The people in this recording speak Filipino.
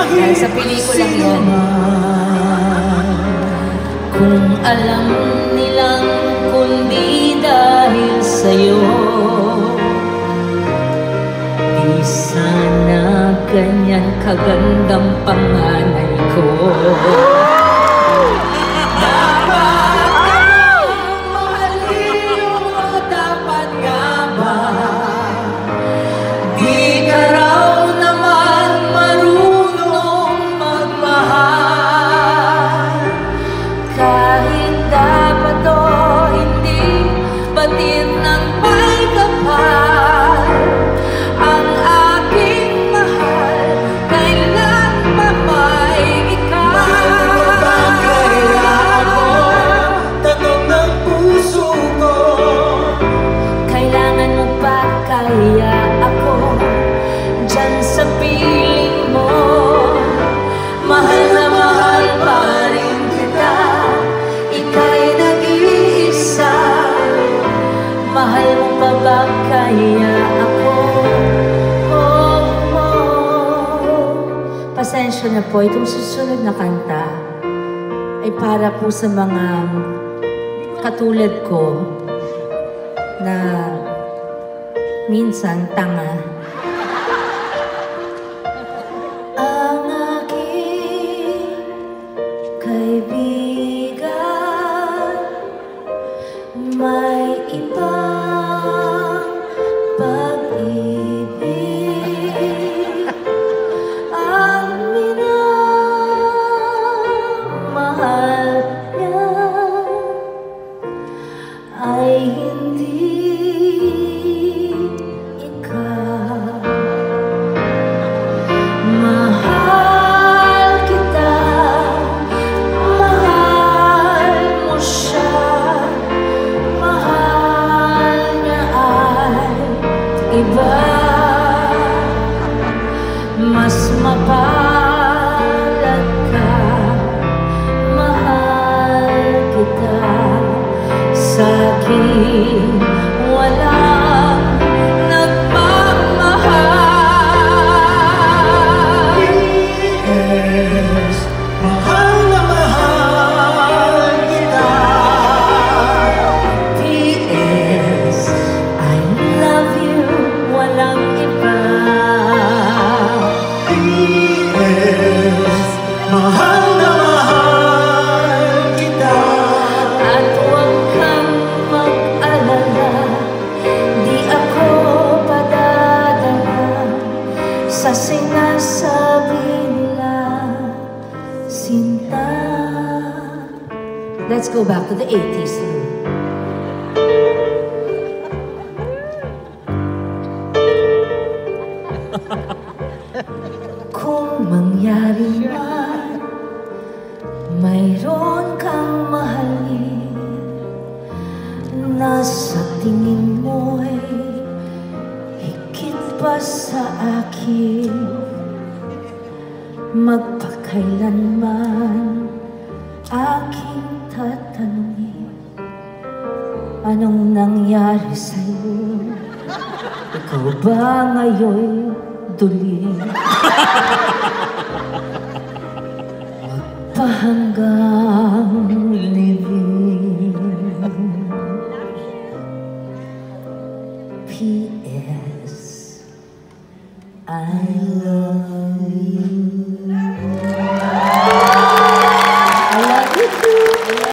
Dahil sa pelikulang yan. Kung alam nilang kundi dahil sa'yo, di sana ganyan kagandang panganay ko. Kaya ako dyan sa piling mo, mahal na mahal pa rin kita. Ika'y nag-iisa, mahal mo pa ba kaya ako? Oh, oh. Pasensya na po, itong susunod na kanta ay para po sa mga katulad ko na minsan tanga. Ang aking kaibigan may ibang pag-ibig. Ang minamahal niya ay hindi iba. Mas mapalad ka, mahal kita. Sa'kin walang nagmamahal. Yes, mahal na mahal kita. P.S. I love you, walang iba. P.S. mahal na mahal kita. At huwag kang mag-alala, di ako padadala sa sinasabi nila, sinta. Let's go back to the 80s. Kung mangyari man mayroon kang mahalin na sa tingin mo'y higit pa sa akin, magpakailanman aking tatanungin, anong nangyari sa'yo? Ikaw ba ngayon duli?